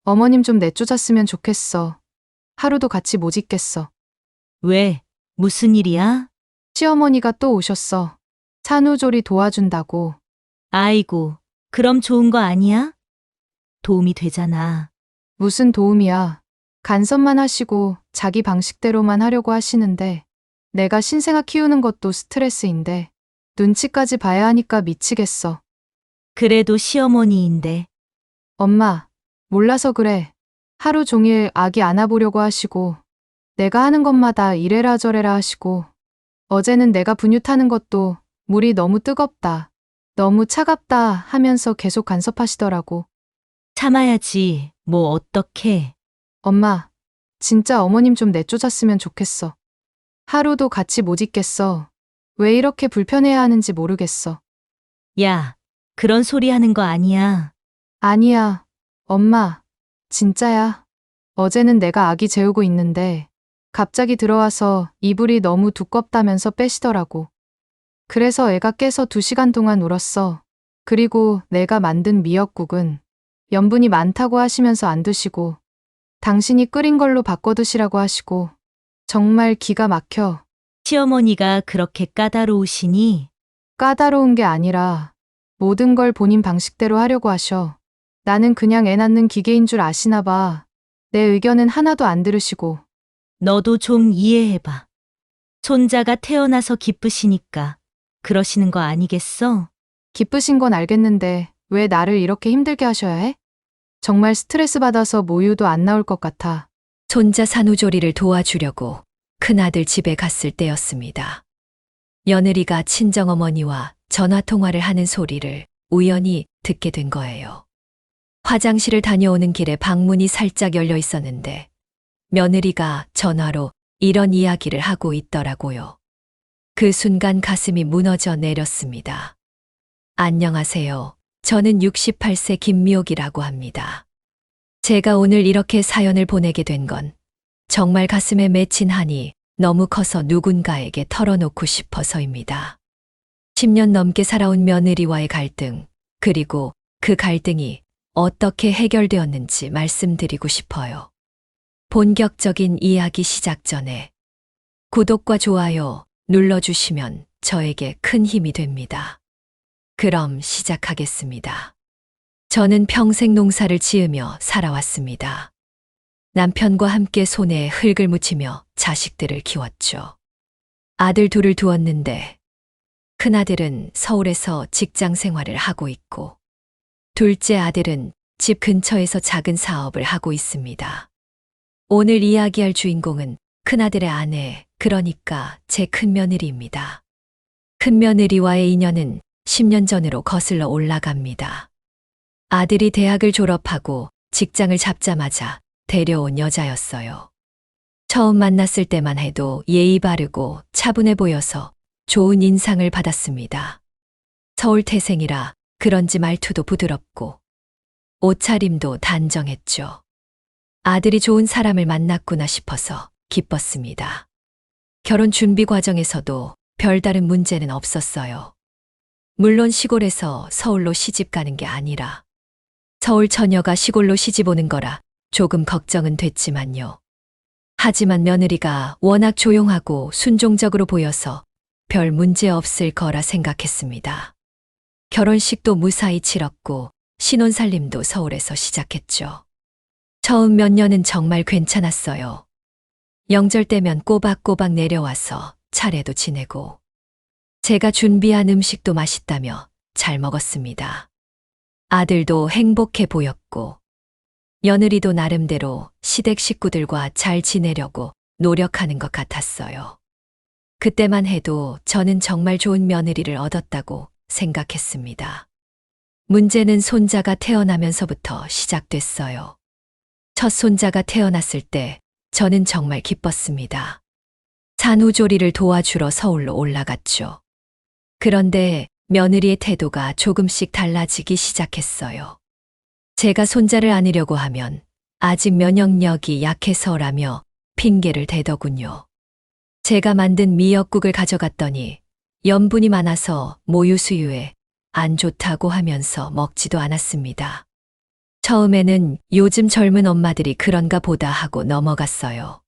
어머님 좀 내쫓았으면 좋겠어. 하루도 같이 못 있겠어. 왜? 무슨 일이야? 시어머니가 또 오셨어. 산후조리 도와준다고. 아이고, 그럼 좋은 거 아니야? 도움이 되잖아. 무슨 도움이야. 간섭만 하시고 자기 방식대로만 하려고 하시는데 내가 신생아 키우는 것도 스트레스인데 눈치까지 봐야 하니까 미치겠어. 그래도 시어머니인데. 엄마, 몰라서 그래. 하루 종일 아기 안아보려고 하시고 내가 하는 것마다 이래라 저래라 하시고 어제는 내가 분유 타는 것도 물이 너무 뜨겁다. 너무 차갑다 하면서 계속 간섭하시더라고. 참아야지. 뭐 어떡해. 엄마, 진짜 어머님 좀 내쫓았으면 좋겠어. 하루도 같이 못 있겠어. 왜 이렇게 불편해야 하는지 모르겠어. 야, 그런 소리 하는 거 아니야. 아니야, 엄마, 진짜야. 어제는 내가 아기 재우고 있는데 갑자기 들어와서 이불이 너무 두껍다면서 빼시더라고. 그래서 애가 깨서 2시간 동안 울었어. 그리고 내가 만든 미역국은 염분이 많다고 하시면서 안 드시고 당신이 끓인 걸로 바꿔 드시라고 하시고 정말 기가 막혀. 시어머니가 그렇게 까다로우시니? 까다로운 게 아니라 모든 걸 본인 방식대로 하려고 하셔. 나는 그냥 애 낳는 기계인 줄 아시나 봐. 내 의견은 하나도 안 들으시고. 너도 좀 이해해봐. 손자가 태어나서 기쁘시니까 그러시는 거 아니겠어? 기쁘신 건 알겠는데 왜 나를 이렇게 힘들게 하셔야 해? 정말 스트레스 받아서 모유도 안 나올 것 같아. 손자 산후조리를 도와주려고 큰아들 집에 갔을 때였습니다. 며느리가 친정어머니와 전화통화를 하는 소리를 우연히 듣게 된 거예요. 화장실을 다녀오는 길에 방문이 살짝 열려 있었는데 며느리가 전화로 이런 이야기를 하고 있더라고요. 그 순간 가슴이 무너져 내렸습니다. 안녕하세요. 저는 68세 김미옥이라고 합니다. 제가 오늘 이렇게 사연을 보내게 된 건 정말 가슴에 맺힌 한이 너무 커서 누군가에게 털어놓고 싶어서입니다. 10년 넘게 살아온 며느리와의 갈등, 그리고 그 갈등이 어떻게 해결되었는지 말씀드리고 싶어요. 본격적인 이야기 시작 전에 구독과 좋아요 눌러주시면 저에게 큰 힘이 됩니다. 그럼 시작하겠습니다. 저는 평생 농사를 지으며 살아왔습니다. 남편과 함께 손에 흙을 묻히며 자식들을 키웠죠. 아들 둘을 두었는데 큰아들은 서울에서 직장 생활을 하고 있고 둘째 아들은 집 근처에서 작은 사업을 하고 있습니다. 오늘 이야기할 주인공은 큰아들의 아내, 그러니까 제 큰며느리입니다. 큰며느리와의 인연은 10년 전으로 거슬러 올라갑니다. 아들이 대학을 졸업하고 직장을 잡자마자 데려온 여자였어요. 처음 만났을 때만 해도 예의 바르고 차분해 보여서 좋은 인상을 받았습니다. 서울 태생이라 그런지 말투도 부드럽고 옷차림도 단정했죠. 아들이 좋은 사람을 만났구나 싶어서 기뻤습니다. 결혼 준비 과정에서도 별다른 문제는 없었어요. 물론 시골에서 서울로 시집 가는 게 아니라 서울 처녀가 시골로 시집 오는 거라 조금 걱정은 됐지만요. 하지만 며느리가 워낙 조용하고 순종적으로 보여서 별 문제 없을 거라 생각했습니다. 결혼식도 무사히 치렀고 신혼살림도 서울에서 시작했죠. 처음 몇 년은 정말 괜찮았어요. 명절 때면 꼬박꼬박 내려와서 차례도 지내고 제가 준비한 음식도 맛있다며 잘 먹었습니다. 아들도 행복해 보였고 며느리도 나름대로 시댁 식구들과 잘 지내려고 노력하는 것 같았어요. 그때만 해도 저는 정말 좋은 며느리를 얻었다고 생각했습니다. 문제는 손자가 태어나면서부터 시작됐어요. 첫 손자가 태어났을 때 저는 정말 기뻤습니다. 산후조리를 도와주러 서울로 올라갔죠. 그런데 며느리의 태도가 조금씩 달라지기 시작했어요. 제가 손자를 안으려고 하면 아직 면역력이 약해서라며 핑계를 대더군요. 제가 만든 미역국을 가져갔더니 염분이 많아서 모유 수유에 안 좋다고 하면서 먹지도 않았습니다. 처음에는 요즘 젊은 엄마들이 그런가 보다 하고 넘어갔어요.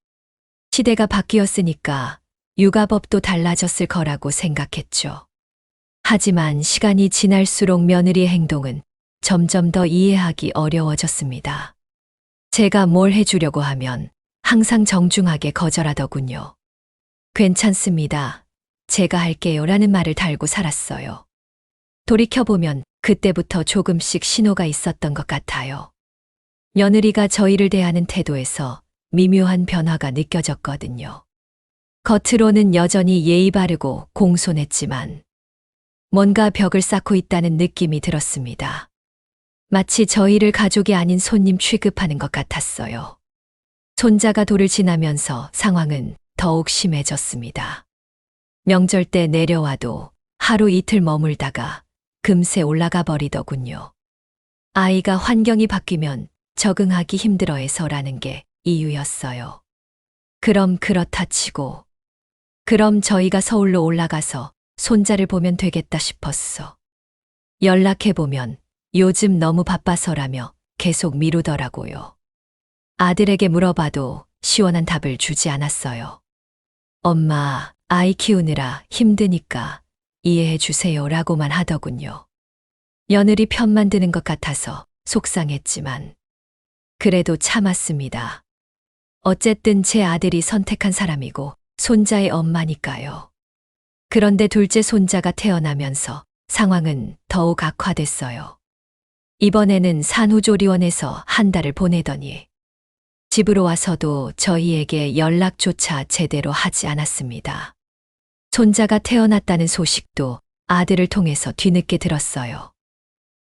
시대가 바뀌었으니까 육아법도 달라졌을 거라고 생각했죠. 하지만 시간이 지날수록 며느리의 행동은 점점 더 이해하기 어려워졌습니다. 제가 뭘 해주려고 하면 항상 정중하게 거절하더군요. 괜찮습니다. 제가 할게요 라는 말을 달고 살았어요. 돌이켜보면 그때부터 조금씩 신호가 있었던 것 같아요. 며느리가 저희를 대하는 태도에서 미묘한 변화가 느껴졌거든요. 겉으로는 여전히 예의 바르고 공손했지만 뭔가 벽을 쌓고 있다는 느낌이 들었습니다. 마치 저희를 가족이 아닌 손님 취급하는 것 같았어요. 손자가 돌을 지나면서 상황은 더욱 심해졌습니다. 명절 때 내려와도 하루 이틀 머물다가 금세 올라가 버리더군요. 아이가 환경이 바뀌면 적응하기 힘들어해서라는 게 이유였어요. 그럼 그렇다 치고, 그럼 저희가 서울로 올라가서 손자를 보면 되겠다 싶었어. 연락해보면 요즘 너무 바빠서라며 계속 미루더라고요. 아들에게 물어봐도 시원한 답을 주지 않았어요. 엄마, 아이 키우느라 힘드니까 이해해 주세요 라고만 하더군요. 며느리 편만 드는 것 같아서 속상했지만 그래도 참았습니다. 어쨌든 제 아들이 선택한 사람이고 손자의 엄마니까요. 그런데 둘째 손자가 태어나면서 상황은 더욱 악화됐어요. 이번에는 산후조리원에서 한 달을 보내더니 집으로 와서도 저희에게 연락조차 제대로 하지 않았습니다. 손자가 태어났다는 소식도 아들을 통해서 뒤늦게 들었어요.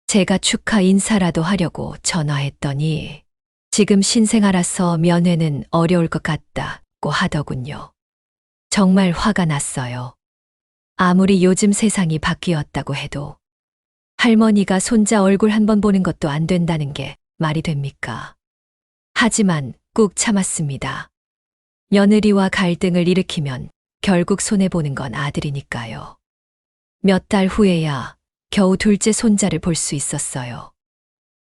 제가 축하 인사라도 하려고 전화했더니 지금 신생아라서 면회는 어려울 것 같다고 하더군요. 정말 화가 났어요. 아무리 요즘 세상이 바뀌었다고 해도 할머니가 손자 얼굴 한번 보는 것도 안 된다는 게 말이 됩니까? 하지만 꾹 참았습니다. 며느리와 갈등을 일으키면 결국 손해보는 건 아들이니까요. 몇 달 후에야 겨우 둘째 손자를 볼 수 있었어요.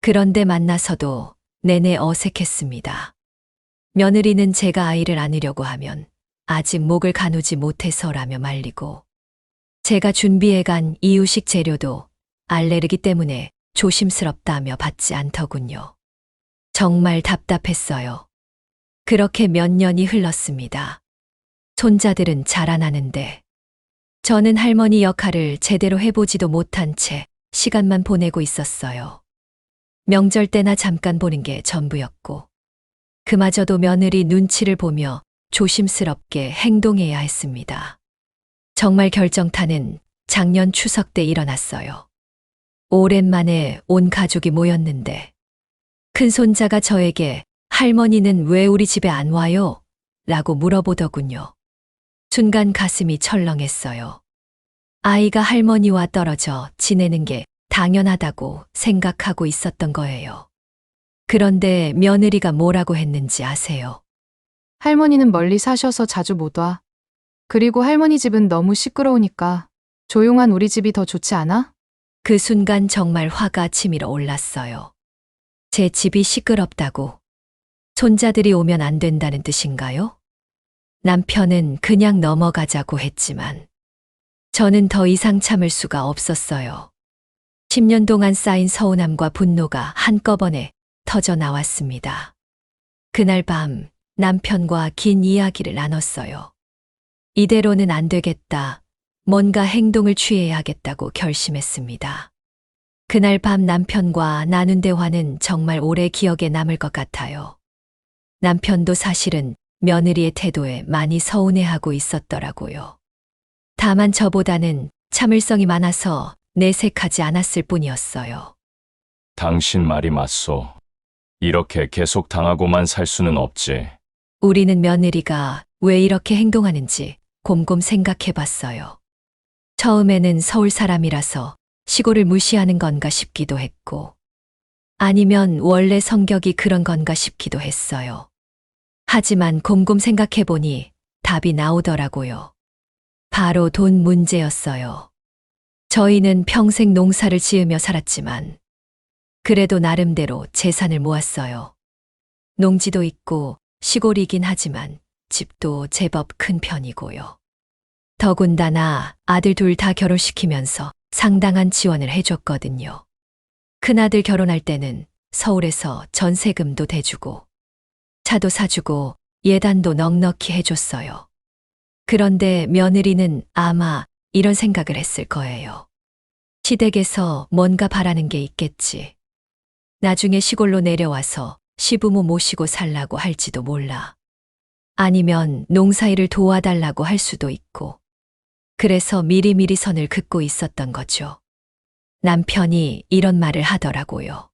그런데 만나서도 내내 어색했습니다. 며느리는 제가 아이를 안으려고 하면 아직 목을 가누지 못해서라며 말리고, 제가 준비해간 이유식 재료도 알레르기 때문에 조심스럽다며 받지 않더군요. 정말 답답했어요. 그렇게 몇 년이 흘렀습니다. 손자들은 자라나는데 저는 할머니 역할을 제대로 해보지도 못한 채 시간만 보내고 있었어요. 명절 때나 잠깐 보는 게 전부였고, 그마저도 며느리 눈치를 보며 조심스럽게 행동해야 했습니다. 정말 결정타는 작년 추석 때 일어났어요. 오랜만에 온 가족이 모였는데 큰손자가 저에게 할머니는 왜 우리 집에 안 와요? 라고 물어보더군요. 순간 가슴이 철렁했어요. 아이가 할머니와 떨어져 지내는 게 당연하다고 생각하고 있었던 거예요. 그런데 며느리가 뭐라고 했는지 아세요? 할머니는 멀리 사셔서 자주 못 와. 그리고 할머니 집은 너무 시끄러우니까 조용한 우리 집이 더 좋지 않아? 그 순간 정말 화가 치밀어 올랐어요. 제 집이 시끄럽다고? 손자들이 오면 안 된다는 뜻인가요? 남편은 그냥 넘어가자고 했지만 저는 더 이상 참을 수가 없었어요. 10년 동안 쌓인 서운함과 분노가 한꺼번에 터져 나왔습니다. 그날 밤 남편과 긴 이야기를 나눴어요. 이대로는 안 되겠다. 뭔가 행동을 취해야겠다고 결심했습니다. 그날 밤 남편과 나눈 대화는 정말 오래 기억에 남을 것 같아요. 남편도 사실은 며느리의 태도에 많이 서운해하고 있었더라고요. 다만 저보다는 참을성이 많아서 내색하지 않았을 뿐이었어요. 당신 말이 맞소. 이렇게 계속 당하고만 살 수는 없지. 우리는 며느리가 왜 이렇게 행동하는지 곰곰 생각해 봤어요. 처음에는 서울 사람이라서 시골을 무시하는 건가 싶기도 했고, 아니면 원래 성격이 그런 건가 싶기도 했어요. 하지만 곰곰 생각해 보니 답이 나오더라고요. 바로 돈 문제였어요. 저희는 평생 농사를 지으며 살았지만 그래도 나름대로 재산을 모았어요. 농지도 있고 시골이긴 하지만 집도 제법 큰 편이고요. 더군다나 아들 둘 다 결혼시키면서 상당한 지원을 해줬거든요. 큰아들 결혼할 때는 서울에서 전세금도 대주고 차도 사주고 예단도 넉넉히 해줬어요. 그런데 며느리는 아마 이런 생각을 했을 거예요. 시댁에서 뭔가 바라는 게 있겠지. 나중에 시골로 내려와서 시부모 모시고 살라고 할지도 몰라. 아니면 농사일을 도와달라고 할 수도 있고. 그래서 미리미리 선을 긋고 있었던 거죠. 남편이 이런 말을 하더라고요.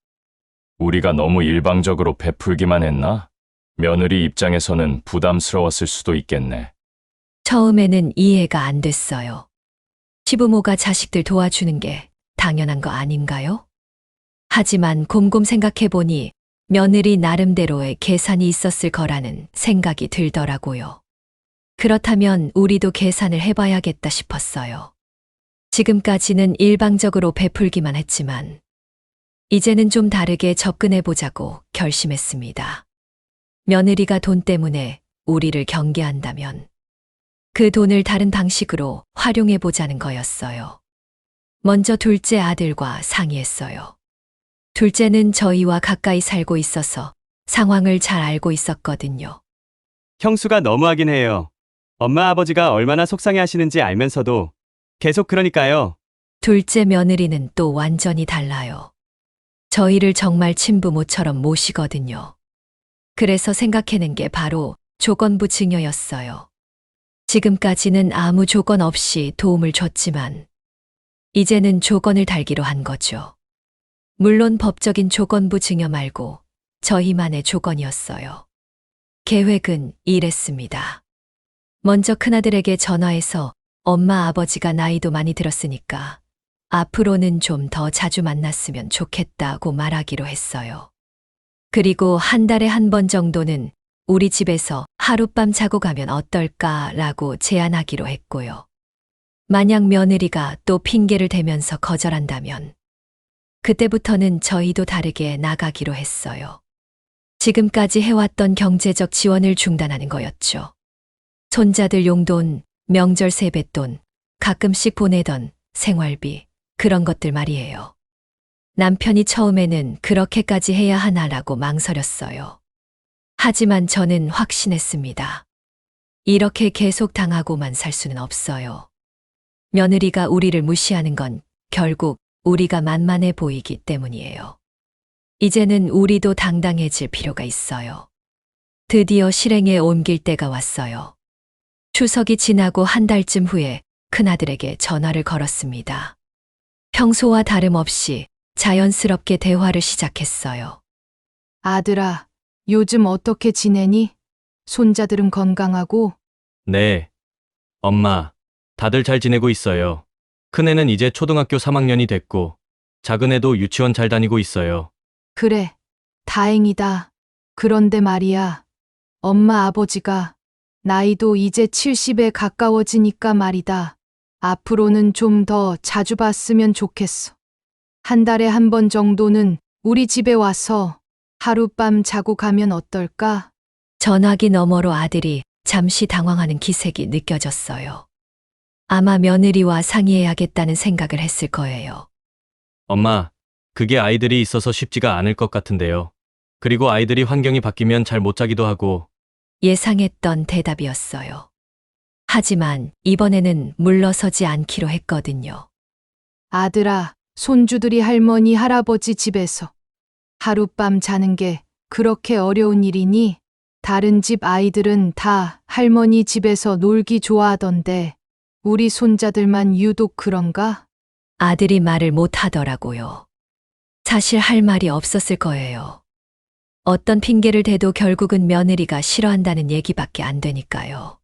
우리가 너무 일방적으로 베풀기만 했나? 며느리 입장에서는 부담스러웠을 수도 있겠네. 처음에는 이해가 안 됐어요. 시부모가 자식들 도와주는 게 당연한 거 아닌가요? 하지만 곰곰 생각해보니 며느리 나름대로의 계산이 있었을 거라는 생각이 들더라고요. 그렇다면 우리도 계산을 해봐야겠다 싶었어요. 지금까지는 일방적으로 베풀기만 했지만 이제는 좀 다르게 접근해보자고 결심했습니다. 며느리가 돈 때문에 우리를 경계한다면 그 돈을 다른 방식으로 활용해보자는 거였어요. 먼저 둘째 아들과 상의했어요. 둘째는 저희와 가까이 살고 있어서 상황을 잘 알고 있었거든요. 형수가 너무하긴 해요. 엄마 아버지가 얼마나 속상해 하시는지 알면서도 계속 그러니까요. 둘째 며느리는 또 완전히 달라요. 저희를 정말 친부모처럼 모시거든요. 그래서 생각해낸 게 바로 조건부 증여였어요. 지금까지는 아무 조건 없이 도움을 줬지만 이제는 조건을 달기로 한 거죠. 물론 법적인 조건부 증여 말고 저희만의 조건이었어요. 계획은 이랬습니다. 먼저 큰아들에게 전화해서 엄마 아버지가 나이도 많이 들었으니까 앞으로는 좀 더 자주 만났으면 좋겠다고 말하기로 했어요. 그리고 한 달에 한 번 정도는 우리 집에서 하룻밤 자고 가면 어떨까라고 제안하기로 했고요. 만약 며느리가 또 핑계를 대면서 거절한다면 그때부터는 저희도 다르게 나가기로 했어요. 지금까지 해왔던 경제적 지원을 중단하는 거였죠. 손자들 용돈, 명절 세뱃돈, 가끔씩 보내던 생활비, 그런 것들 말이에요. 남편이 처음에는 그렇게까지 해야 하나라고 망설였어요. 하지만 저는 확신했습니다. 이렇게 계속 당하고만 살 수는 없어요. 며느리가 우리를 무시하는 건 결국 우리가 만만해 보이기 때문이에요. 이제는 우리도 당당해질 필요가 있어요. 드디어 실행에 옮길 때가 왔어요. 추석이 지나고 한 달쯤 후에 큰아들에게 전화를 걸었습니다. 평소와 다름없이 자연스럽게 대화를 시작했어요. 아들아, 요즘 어떻게 지내니? 손자들은 건강하고? 네. 엄마, 다들 잘 지내고 있어요. 큰애는 이제 초등학교 3학년이 됐고, 작은애도 유치원 잘 다니고 있어요. 그래, 다행이다. 그런데 말이야, 엄마 아버지가 나이도 이제 70에 가까워지니까 말이다. 앞으로는 좀 더 자주 봤으면 좋겠어. 한 달에 한 번 정도는 우리 집에 와서 하룻밤 자고 가면 어떨까? 전화기 너머로 아들이 잠시 당황하는 기색이 느껴졌어요. 아마 며느리와 상의해야겠다는 생각을 했을 거예요. 엄마, 그게 아이들이 있어서 쉽지가 않을 것 같은데요. 그리고 아이들이 환경이 바뀌면 잘 못 자기도 하고. 예상했던 대답이었어요. 하지만 이번에는 물러서지 않기로 했거든요. 아들아, 손주들이 할머니, 할아버지 집에서 하룻밤 자는 게 그렇게 어려운 일이니? 다른 집 아이들은 다 할머니 집에서 놀기 좋아하던데 우리 손자들만 유독 그런가? 아들이 말을 못 하더라고요. 사실 할 말이 없었을 거예요. 어떤 핑계를 대도 결국은 며느리가 싫어한다는 얘기밖에 안 되니까요.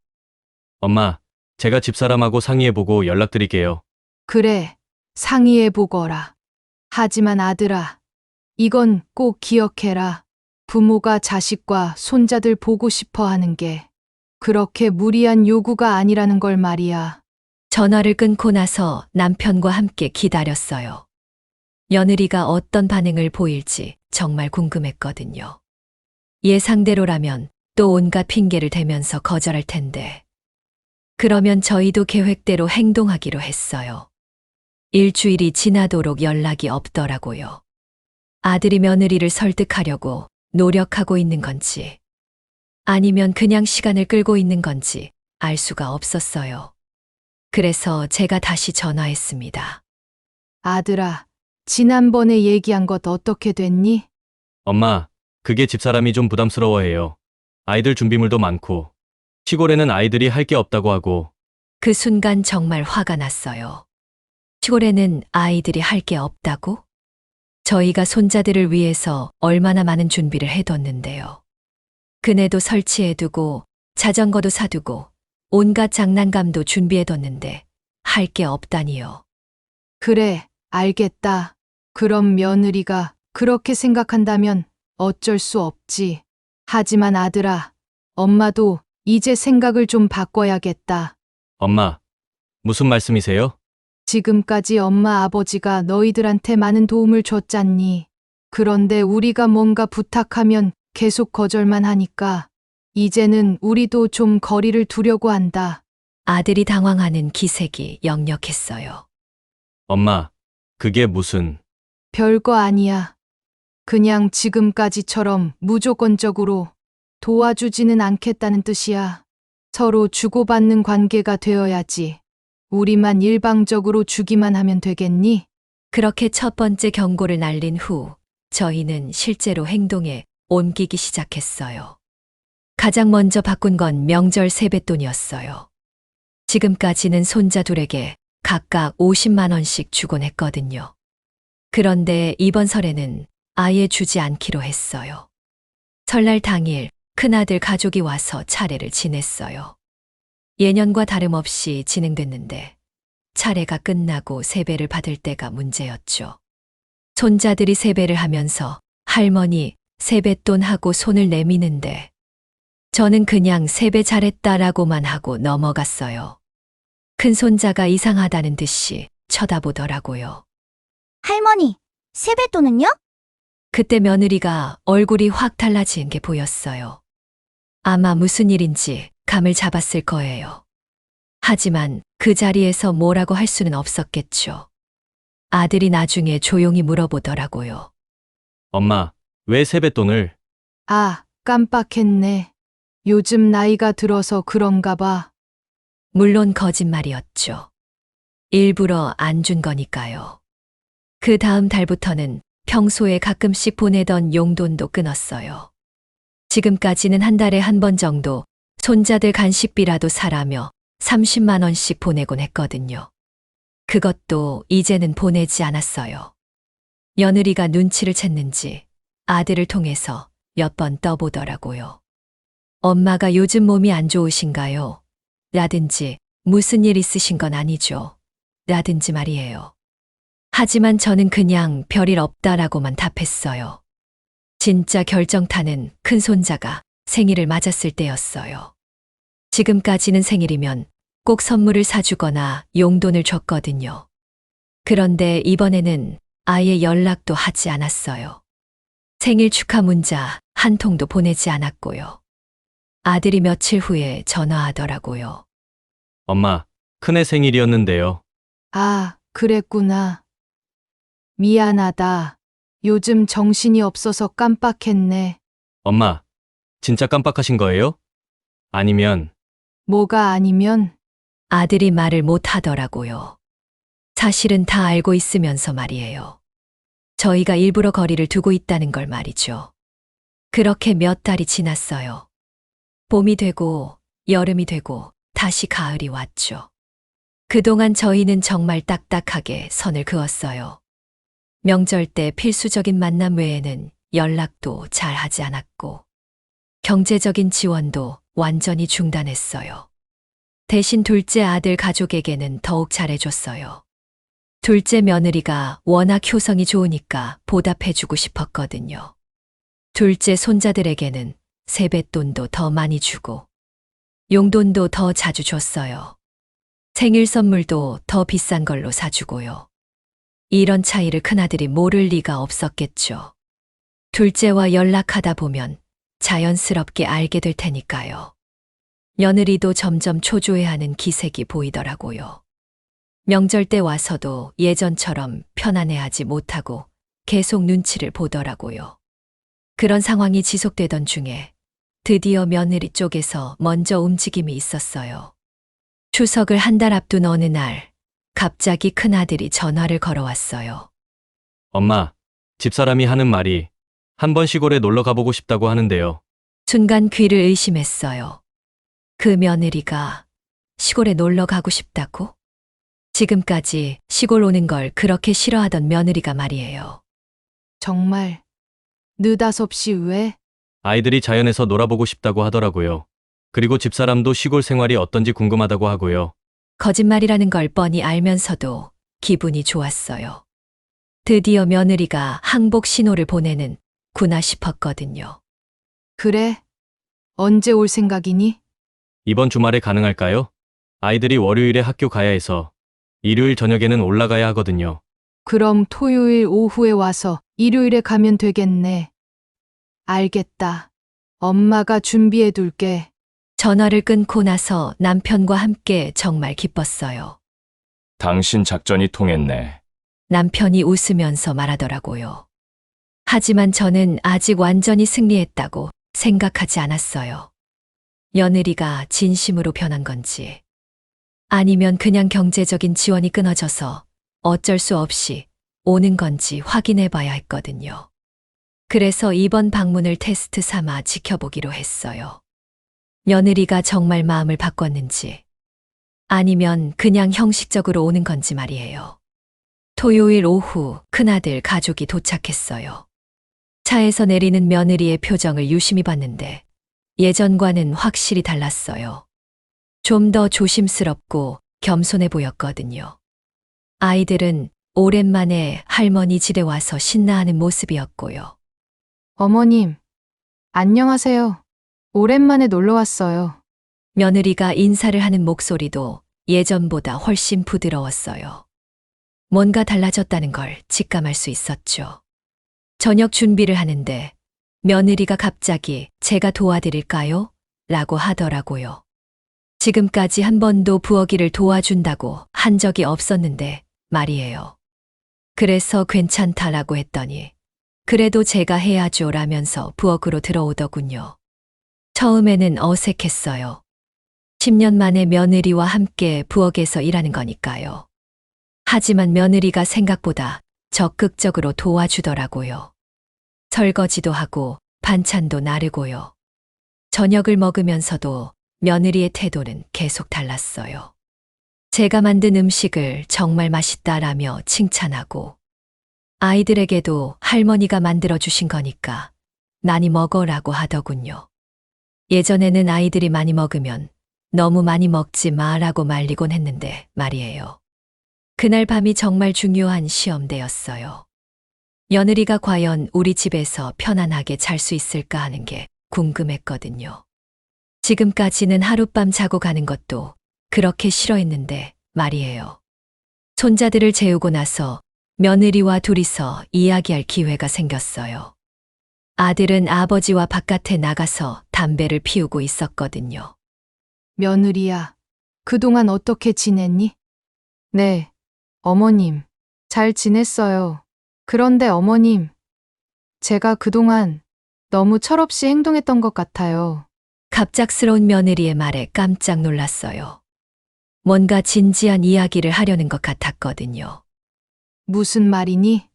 엄마, 제가 집사람하고 상의해보고 연락드릴게요. 그래, 상의해보거라. 하지만 아들아, 이건 꼭 기억해라. 부모가 자식과 손자들 보고 싶어 하는 게 그렇게 무리한 요구가 아니라는 걸 말이야. 전화를 끊고 나서 남편과 함께 기다렸어요. 며느리가 어떤 반응을 보일지 정말 궁금했거든요. 예상대로라면 또 온갖 핑계를 대면서 거절할 텐데. 그러면 저희도 계획대로 행동하기로 했어요. 일주일이 지나도록 연락이 없더라고요. 아들이 며느리를 설득하려고 노력하고 있는 건지, 아니면 그냥 시간을 끌고 있는 건지 알 수가 없었어요. 그래서 제가 다시 전화했습니다. 아들아, 지난번에 얘기한 것 어떻게 됐니? 엄마, 그게 집사람이 좀 부담스러워해요. 아이들 준비물도 많고, 시골에는 아이들이 할 게 없다고 하고, 그 순간 정말 화가 났어요. 시골에는 아이들이 할 게 없다고? 저희가 손자들을 위해서 얼마나 많은 준비를 해뒀는데요. 그네도 설치해두고, 자전거도 사두고, 온갖 장난감도 준비해뒀는데, 할 게 없다니요. 그래, 알겠다. 그럼 며느리가 그렇게 생각한다면 어쩔 수 없지. 하지만 아들아, 엄마도 이제 생각을 좀 바꿔야겠다. 엄마, 무슨 말씀이세요? 지금까지 엄마 아버지가 너희들한테 많은 도움을 줬잖니. 그런데 우리가 뭔가 부탁하면 계속 거절만 하니까 이제는 우리도 좀 거리를 두려고 한다. 아들이 당황하는 기색이 역력했어요. 엄마, 그게 무슨, 별거 아니야. 그냥 지금까지처럼 무조건적으로 도와주지는 않겠다는 뜻이야. 서로 주고받는 관계가 되어야지. 우리만 일방적으로 주기만 하면 되겠니? 그렇게 첫 번째 경고를 날린 후 저희는 실제로 행동에 옮기기 시작했어요. 가장 먼저 바꾼 건 명절 세뱃돈이었어요. 지금까지는 손자 둘에게 각각 50만 원씩 주곤 했거든요. 그런데 이번 설에는 아예 주지 않기로 했어요. 설날 당일 큰아들 가족이 와서 차례를 지냈어요. 예년과 다름없이 진행됐는데 차례가 끝나고 세배를 받을 때가 문제였죠. 손자들이 세배를 하면서 할머니 세뱃돈 하고 손을 내미는데 저는 그냥 세배 잘했다라고만 하고 넘어갔어요. 큰 손자가 이상하다는 듯이 쳐다보더라고요. 할머니, 세뱃돈은요? 그때 며느리가 얼굴이 확 달라진 게 보였어요. 아마 무슨 일인지 감을 잡았을 거예요. 하지만 그 자리에서 뭐라고 할 수는 없었겠죠. 아들이 나중에 조용히 물어보더라고요. 엄마, 왜 세뱃돈을, 아, 깜빡했네. 요즘 나이가 들어서 그런가 봐. 물론 거짓말이었죠. 일부러 안 준 거니까요. 그 다음 달부터는 평소에 가끔씩 보내던 용돈도 끊었어요. 지금까지는 한 달에 한 번 정도 손자들 간식비라도 사라며 30만 원씩 보내곤 했거든요. 그것도 이제는 보내지 않았어요. 며느리가 눈치를 챘는지 아들을 통해서 몇 번 떠보더라고요. 엄마가 요즘 몸이 안 좋으신가요? 라든지 무슨 일 있으신 건 아니죠? 라든지 말이에요. 하지만 저는 그냥 별일 없다라고만 답했어요. 진짜 결정타는 큰 손자가 생일을 맞았을 때였어요. 지금까지는 생일이면 꼭 선물을 사주거나 용돈을 줬거든요. 그런데 이번에는 아예 연락도 하지 않았어요. 생일 축하 문자 한 통도 보내지 않았고요. 아들이 며칠 후에 전화하더라고요. 엄마, 큰애 생일이었는데요. 아, 그랬구나. 미안하다. 요즘 정신이 없어서 깜빡했네. 엄마, 진짜 깜빡하신 거예요? 아니면, 뭐가 아니면 아들이 말을 못 하더라고요. 사실은 다 알고 있으면서 말이에요. 저희가 일부러 거리를 두고 있다는 걸 말이죠. 그렇게 몇 달이 지났어요. 봄이 되고 여름이 되고 다시 가을이 왔죠. 그동안 저희는 정말 딱딱하게 선을 그었어요. 명절 때 필수적인 만남 외에는 연락도 잘 하지 않았고 경제적인 지원도 완전히 중단했어요. 대신 둘째 아들 가족에게는 더욱 잘해줬어요. 둘째 며느리가 워낙 효성이 좋으니까 보답해주고 싶었거든요. 둘째 손자들에게는 세뱃돈도 더 많이 주고 용돈도 더 자주 줬어요. 생일 선물도 더 비싼 걸로 사주고요. 이런 차이를 큰아들이 모를 리가 없었겠죠. 둘째와 연락하다 보면 자연스럽게 알게 될 테니까요. 며느리도 점점 초조해하는 기색이 보이더라고요. 명절 때 와서도 예전처럼 편안해하지 못하고 계속 눈치를 보더라고요. 그런 상황이 지속되던 중에 드디어 며느리 쪽에서 먼저 움직임이 있었어요. 추석을 한 달 앞둔 어느 날, 갑자기 큰아들이 전화를 걸어왔어요. 엄마, 집사람이 하는 말이 한 번 시골에 놀러 가보고 싶다고 하는데요. 순간 귀를 의심했어요. 그 며느리가 시골에 놀러 가고 싶다고? 지금까지 시골 오는 걸 그렇게 싫어하던 며느리가 말이에요. 정말 느닷없이 왜? 아이들이 자연에서 놀아보고 싶다고 하더라고요. 그리고 집사람도 시골 생활이 어떤지 궁금하다고 하고요. 거짓말이라는 걸 뻔히 알면서도 기분이 좋았어요. 드디어 며느리가 항복 신호를 보내는 구나 싶었거든요. 그래? 언제 올 생각이니? 이번 주말에 가능할까요? 아이들이 월요일에 학교 가야 해서 일요일 저녁에는 올라가야 하거든요. 그럼 토요일 오후에 와서 일요일에 가면 되겠네. 알겠다. 엄마가 준비해 둘게. 전화를 끊고 나서 남편과 함께 정말 기뻤어요. 당신 작전이 통했네. 남편이 웃으면서 말하더라고요. 하지만 저는 아직 완전히 승리했다고 생각하지 않았어요. 며느리가 진심으로 변한 건지, 아니면 그냥 경제적인 지원이 끊어져서 어쩔 수 없이 오는 건지 확인해 봐야 했거든요. 그래서 이번 방문을 테스트 삼아 지켜보기로 했어요. 며느리가 정말 마음을 바꿨는지, 아니면 그냥 형식적으로 오는 건지 말이에요. 토요일 오후 큰아들 가족이 도착했어요. 차에서 내리는 며느리의 표정을 유심히 봤는데 예전과는 확실히 달랐어요. 좀 더 조심스럽고 겸손해 보였거든요. 아이들은 오랜만에 할머니 집에 와서 신나하는 모습이었고요. 어머님, 안녕하세요. 오랜만에 놀러 왔어요. 며느리가 인사를 하는 목소리도 예전보다 훨씬 부드러웠어요. 뭔가 달라졌다는 걸 직감할 수 있었죠. 저녁 준비를 하는데 며느리가 갑자기 제가 도와드릴까요? 라고 하더라고요. 지금까지 한 번도 부엌일을 도와준다고 한 적이 없었는데 말이에요. 그래서 괜찮다라고 했더니 그래도 제가 해야죠 라면서 부엌으로 들어오더군요. 처음에는 어색했어요. 10년 만에 며느리와 함께 부엌에서 일하는 거니까요. 하지만 며느리가 생각보다 적극적으로 도와주더라고요. 설거지도 하고 반찬도 나르고요. 저녁을 먹으면서도 며느리의 태도는 계속 달랐어요. 제가 만든 음식을 정말 맛있다라며 칭찬하고, 아이들에게도 할머니가 만들어주신 거니까 많이 먹어라고 하더군요. 예전에는 아이들이 많이 먹으면 너무 많이 먹지 마라고 말리곤 했는데 말이에요. 그날 밤이 정말 중요한 시험대였어요. 며느리가 과연 우리 집에서 편안하게 잘 수 있을까 하는 게 궁금했거든요. 지금까지는 하룻밤 자고 가는 것도 그렇게 싫어했는데 말이에요. 손자들을 재우고 나서 며느리와 둘이서 이야기할 기회가 생겼어요. 아들은 아버지와 바깥에 나가서 담배를 피우고 있었거든요. 며느리야, 그동안 어떻게 지냈니? 네, 어머님, 잘 지냈어요. 그런데 어머님, 제가 그동안 너무 철없이 행동했던 것 같아요. 갑작스러운 며느리의 말에 깜짝 놀랐어요. 뭔가 진지한 이야기를 하려는 것 같았거든요. 무슨 말이니?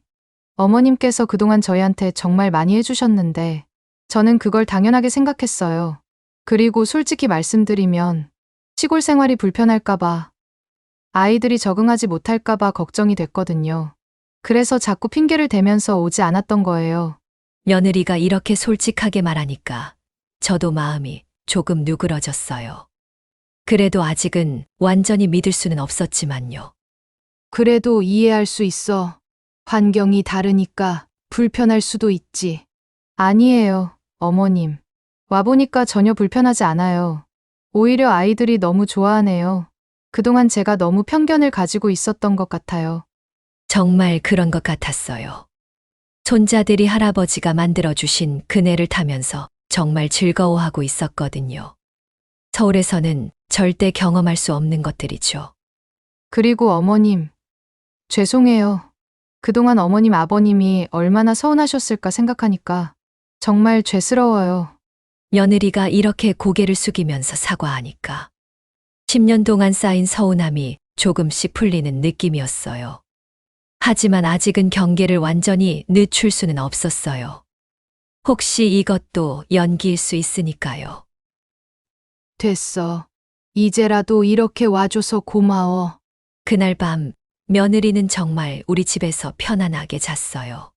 어머님께서 그동안 저희한테 정말 많이 해주셨는데, 저는 그걸 당연하게 생각했어요. 그리고 솔직히 말씀드리면, 시골 생활이 불편할까봐, 아이들이 적응하지 못할까봐 걱정이 됐거든요. 그래서 자꾸 핑계를 대면서 오지 않았던 거예요. 며느리가 이렇게 솔직하게 말하니까 저도 마음이 조금 누그러졌어요. 그래도 아직은 완전히 믿을 수는 없었지만요. 그래도 이해할 수 있어. 환경이 다르니까 불편할 수도 있지. 아니에요, 어머님. 와보니까 전혀 불편하지 않아요. 오히려 아이들이 너무 좋아하네요. 그동안 제가 너무 편견을 가지고 있었던 것 같아요. 정말 그런 것 같았어요. 손자들이 할아버지가 만들어주신 그네를 타면서 정말 즐거워하고 있었거든요. 서울에서는 절대 경험할 수 없는 것들이죠. 그리고 어머님, 죄송해요. 그동안 어머님 아버님이 얼마나 서운하셨을까 생각하니까 정말 죄스러워요. 며느리가 이렇게 고개를 숙이면서 사과하니까 10년 동안 쌓인 서운함이 조금씩 풀리는 느낌이었어요. 하지만 아직은 경계를 완전히 늦출 수는 없었어요. 혹시 이것도 연기일 수 있으니까요. 됐어. 이제라도 이렇게 와줘서 고마워. 그날 밤 며느리는 정말 우리 집에서 편안하게 잤어요.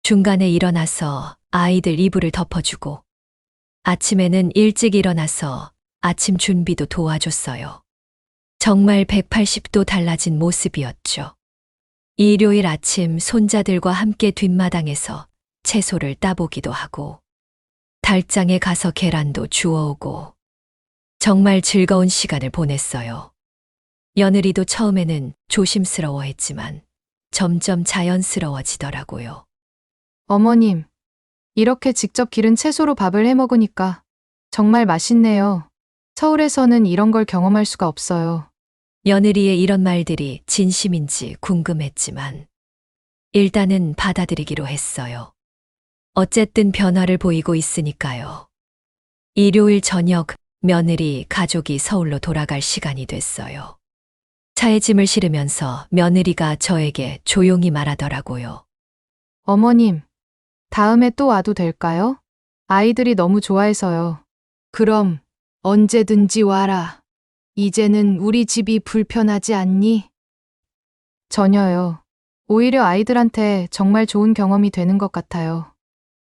중간에 일어나서 아이들 이불을 덮어주고 아침에는 일찍 일어나서 아침 준비도 도와줬어요. 정말 180도 달라진 모습이었죠. 일요일 아침 손자들과 함께 뒷마당에서 채소를 따보기도 하고 달장에 가서 계란도 주워오고 정말 즐거운 시간을 보냈어요. 며느리도 처음에는 조심스러워했지만 점점 자연스러워지더라고요. 어머님, 이렇게 직접 기른 채소로 밥을 해 먹으니까 정말 맛있네요. 서울에서는 이런 걸 경험할 수가 없어요. 며느리의 이런 말들이 진심인지 궁금했지만 일단은 받아들이기로 했어요. 어쨌든 변화를 보이고 있으니까요. 일요일 저녁 며느리 가족이 서울로 돌아갈 시간이 됐어요. 차에 짐을 실으면서 며느리가 저에게 조용히 말하더라고요. 어머님, 다음에 또 와도 될까요? 아이들이 너무 좋아해서요. 그럼 언제든지 와라. 이제는 우리 집이 불편하지 않니? 전혀요. 오히려 아이들한테 정말 좋은 경험이 되는 것 같아요.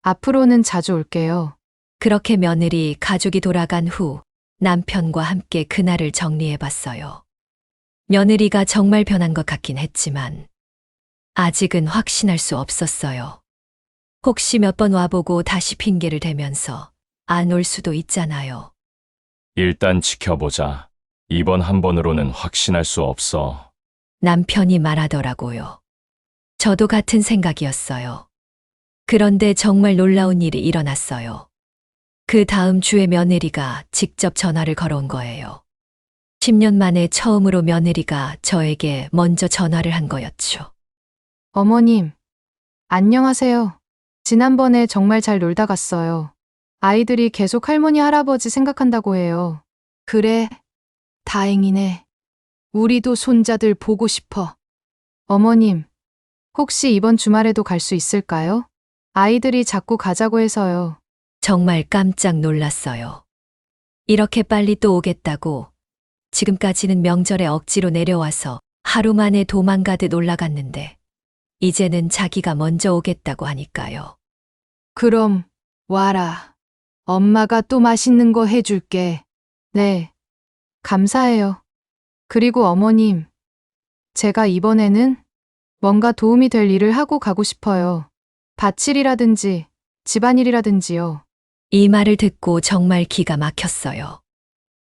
앞으로는 자주 올게요. 그렇게 며느리 가족이 돌아간 후 남편과 함께 그날을 정리해 봤어요. 며느리가 정말 변한 것 같긴 했지만 아직은 확신할 수 없었어요. 혹시 몇 번 와보고 다시 핑계를 대면서 안 올 수도 있잖아요. 일단 지켜보자. 이번 한 번으로는 확신할 수 없어. 남편이 말하더라고요. 저도 같은 생각이었어요. 그런데 정말 놀라운 일이 일어났어요. 그 다음 주에 며느리가 직접 전화를 걸어온 거예요. 10년 만에 처음으로 며느리가 저에게 먼저 전화를 한 거였죠. 어머님, 안녕하세요. 지난번에 정말 잘 놀다 갔어요. 아이들이 계속 할머니, 할아버지 생각한다고 해요. 그래, 다행이네. 우리도 손자들 보고 싶어. 어머님, 혹시 이번 주말에도 갈 수 있을까요? 아이들이 자꾸 가자고 해서요. 정말 깜짝 놀랐어요. 이렇게 빨리 또 오겠다고 지금까지는 명절에 억지로 내려와서 하루 만에 도망가듯 올라갔는데 이제는 자기가 먼저 오겠다고 하니까요. 그럼 와라. 엄마가 또 맛있는 거 해줄게. 네, 감사해요. 그리고 어머님, 제가 이번에는 뭔가 도움이 될 일을 하고 가고 싶어요. 밭일이라든지 집안일이라든지요. 이 말을 듣고 정말 기가 막혔어요.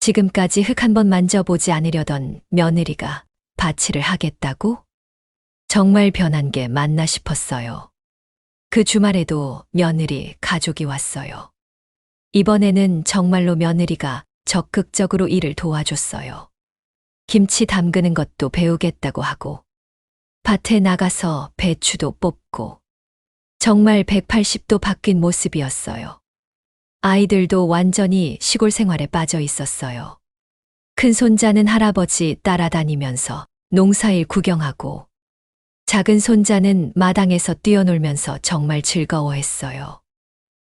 지금까지 흙 한 번 만져보지 않으려던 며느리가 밭일을 하겠다고? 정말 변한 게 맞나 싶었어요. 그 주말에도 며느리 가족이 왔어요. 이번에는 정말로 며느리가 적극적으로 일을 도와줬어요. 김치 담그는 것도 배우겠다고 하고 밭에 나가서 배추도 뽑고 정말 180도 바뀐 모습이었어요. 아이들도 완전히 시골 생활에 빠져 있었어요. 큰 손자는 할아버지 따라다니면서 농사일 구경하고 작은 손자는 마당에서 뛰어놀면서 정말 즐거워했어요.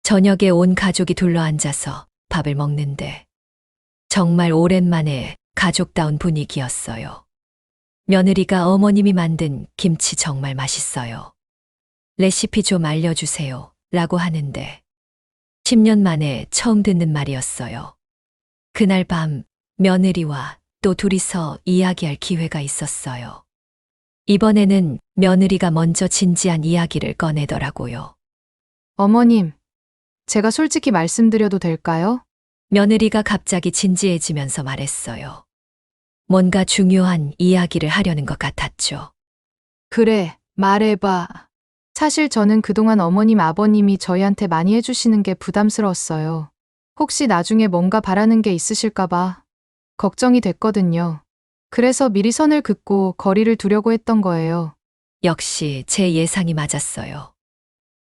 저녁에 온 가족이 둘러앉아서 밥을 먹는데 정말 오랜만에 가족다운 분위기였어요. 며느리가 어머님이 만든 김치 정말 맛있어요. 레시피 좀 알려주세요. 라고 하는데 10년 만에 처음 듣는 말이었어요. 그날 밤 며느리와 또 둘이서 이야기할 기회가 있었어요. 이번에는 며느리가 먼저 진지한 이야기를 꺼내더라고요. 어머님, 제가 솔직히 말씀드려도 될까요? 며느리가 갑자기 진지해지면서 말했어요. 뭔가 중요한 이야기를 하려는 것 같았죠. 그래, 말해봐. 사실 저는 그동안 어머님, 아버님이 저희한테 많이 해주시는 게 부담스러웠어요. 혹시 나중에 뭔가 바라는 게 있으실까봐 걱정이 됐거든요. 그래서 미리 선을 긋고 거리를 두려고 했던 거예요. 역시 제 예상이 맞았어요.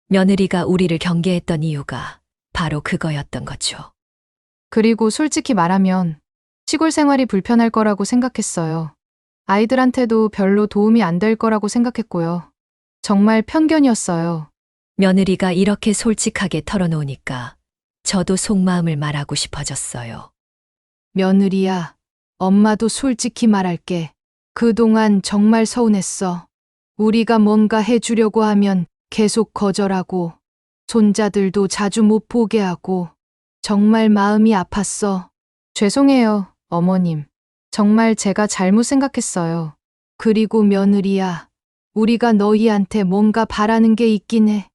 며느리가 우리를 경계했던 이유가 바로 그거였던 거죠. 그리고 솔직히 말하면 시골 생활이 불편할 거라고 생각했어요. 아이들한테도 별로 도움이 안 될 거라고 생각했고요. 정말 편견이었어요. 며느리가 이렇게 솔직하게 털어놓으니까 저도 속마음을 말하고 싶어졌어요. 며느리야, 엄마도 솔직히 말할게. 그동안 정말 서운했어. 우리가 뭔가 해주려고 하면 계속 거절하고, 손자들도 자주 못 보게 하고, 정말 마음이 아팠어. 죄송해요, 어머님. 정말 제가 잘못 생각했어요. 그리고 며느리야, 우리가 너희한테 뭔가 바라는 게 있긴 해.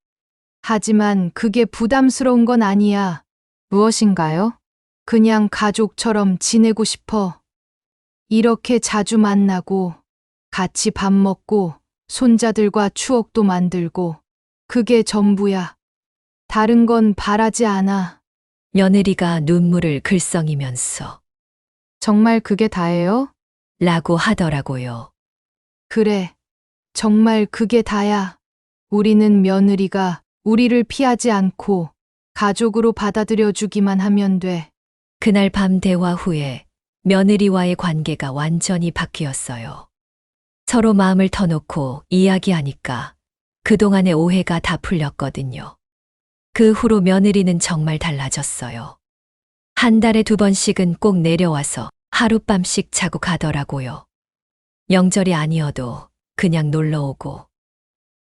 하지만 그게 부담스러운 건 아니야. 무엇인가요? 그냥 가족처럼 지내고 싶어. 이렇게 자주 만나고, 같이 밥 먹고, 손자들과 추억도 만들고, 그게 전부야. 다른 건 바라지 않아. 며느리가 눈물을 글썽이면서 정말 그게 다예요? 라고 하더라고요. 그래. 정말 그게 다야. 우리는 며느리가 우리를 피하지 않고 가족으로 받아들여 주기만 하면 돼. 그날 밤 대화 후에 며느리와의 관계가 완전히 바뀌었어요. 서로 마음을 터놓고 이야기하니까 그동안의 오해가 다 풀렸거든요. 그 후로 며느리는 정말 달라졌어요. 한 달에 2번씩은 꼭 내려와서 하룻밤씩 자고 가더라고요. 명절이 아니어도 그냥 놀러 오고,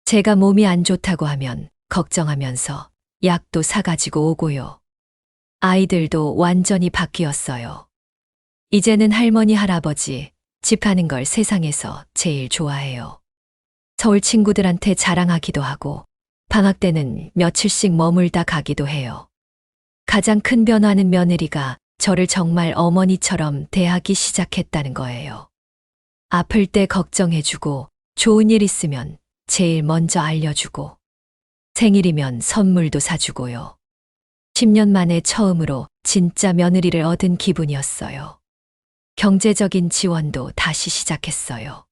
제가 몸이 안 좋다고 하면 걱정하면서 약도 사가지고 오고요. 아이들도 완전히 바뀌었어요. 이제는 할머니, 할아버지, 집 하는 걸 세상에서 제일 좋아해요. 서울 친구들한테 자랑하기도 하고, 방학 때는 며칠씩 머물다 가기도 해요. 가장 큰 변화는 며느리가 저를 정말 어머니처럼 대하기 시작했다는 거예요. 아플 때 걱정해주고, 좋은 일 있으면 제일 먼저 알려주고, 생일이면 선물도 사주고요. 10년 만에 처음으로 진짜 며느리를 얻은 기분이었어요. 경제적인 지원도 다시 시작했어요.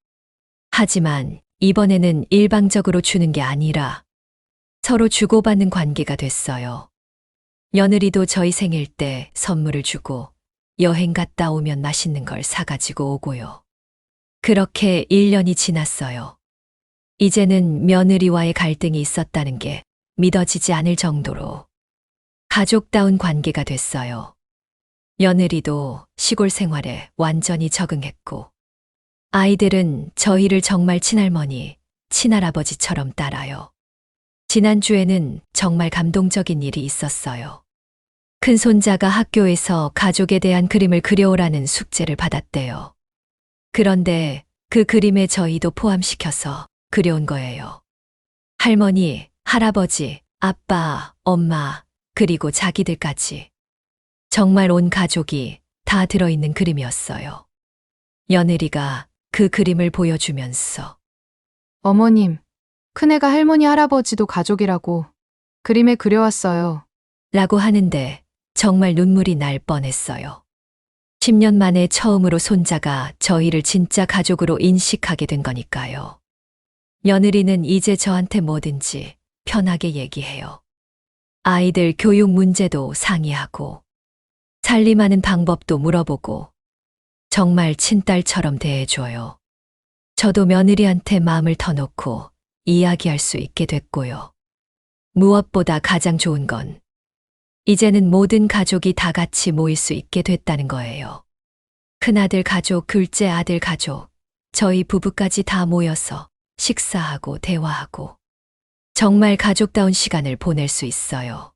하지만 이번에는 일방적으로 주는 게 아니라 서로 주고받는 관계가 됐어요. 며느리도 저희 생일 때 선물을 주고, 여행 갔다 오면 맛있는 걸 사가지고 오고요. 그렇게 1년이 지났어요. 이제는 며느리와의 갈등이 있었다는 게 믿어지지 않을 정도로 가족다운 관계가 됐어요. 며느리도 시골 생활에 완전히 적응했고, 아이들은 저희를 정말 친할머니, 친할아버지처럼 따라요. 지난주에는 정말 감동적인 일이 있었어요. 큰 손자가 학교에서 가족에 대한 그림을 그려오라는 숙제를 받았대요. 그런데 그 그림에 저희도 포함시켜서 그려온 거예요. 할머니, 할아버지, 아빠, 엄마, 그리고 자기들까지. 정말 온 가족이 다 들어있는 그림이었어요. 며느리가 그 그림을 보여주면서 어머님, 큰애가 할머니, 할아버지도 가족이라고 그림에 그려왔어요. 라고 하는데 정말 눈물이 날 뻔했어요. 10년 만에 처음으로 손자가 저희를 진짜 가족으로 인식하게 된 거니까요. 며느리는 이제 저한테 뭐든지 편하게 얘기해요. 아이들 교육 문제도 상의하고, 살림하는 방법도 물어보고, 정말 친딸처럼 대해줘요. 저도 며느리한테 마음을 터놓고 이야기할 수 있게 됐고요. 무엇보다 가장 좋은 건 이제는 모든 가족이 다 같이 모일 수 있게 됐다는 거예요. 큰아들 가족, 둘째 아들 가족, 저희 부부까지 다 모여서 식사하고 대화하고 정말 가족다운 시간을 보낼 수 있어요.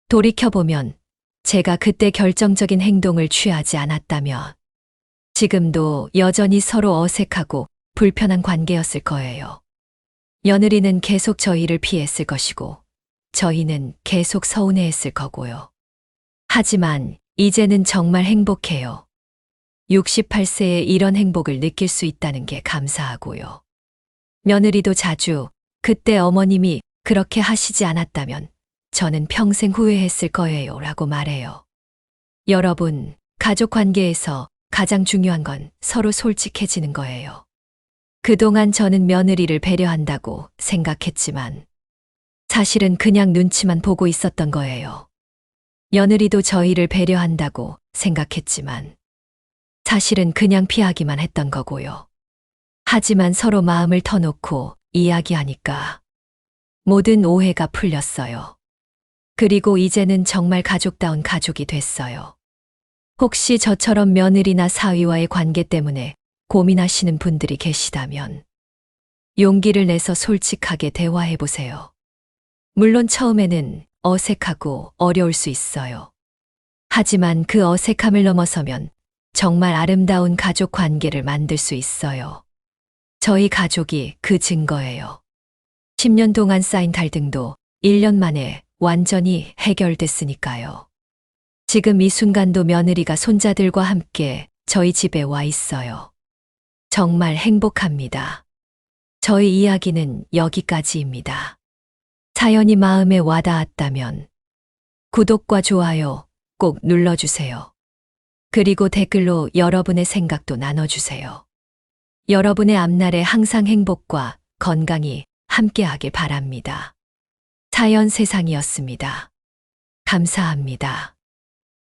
돌이켜보면 제가 그때 결정적인 행동을 취하지 않았다면 지금도 여전히 서로 어색하고 불편한 관계였을 거예요. 며느리는 계속 저희를 피했을 것이고, 저희는 계속 서운해했을 거고요. 하지만 이제는 정말 행복해요. 68세에 이런 행복을 느낄 수 있다는 게 감사하고요. 며느리도 자주 그때 어머님이 그렇게 하시지 않았다면 저는 평생 후회했을 거예요 라고 말해요. 여러분, 가족 관계에서 가장 중요한 건 서로 솔직해지는 거예요. 그동안 저는 며느리를 배려한다고 생각했지만 사실은 그냥 눈치만 보고 있었던 거예요. 며느리도 저희를 배려한다고 생각했지만 사실은 그냥 피하기만 했던 거고요. 하지만 서로 마음을 터놓고 이야기하니까 모든 오해가 풀렸어요. 그리고 이제는 정말 가족다운 가족이 됐어요. 혹시 저처럼 며느리나 사위와의 관계 때문에 고민하시는 분들이 계시다면 용기를 내서 솔직하게 대화해 보세요. 물론 처음에는 어색하고 어려울 수 있어요. 하지만 그 어색함을 넘어서면 정말 아름다운 가족 관계를 만들 수 있어요. 저희 가족이 그 증거예요. 10년 동안 쌓인 갈등도 1년 만에 완전히 해결됐으니까요. 지금 이 순간도 며느리가 손자들과 함께 저희 집에 와 있어요. 정말 행복합니다. 저희 이야기는 여기까지입니다. 사연이 마음에 와닿았다면 구독과 좋아요 꼭 눌러주세요. 그리고 댓글로 여러분의 생각도 나눠주세요. 여러분의 앞날에 항상 행복과 건강이 함께하길 바랍니다. 사연 세상이었습니다. 감사합니다.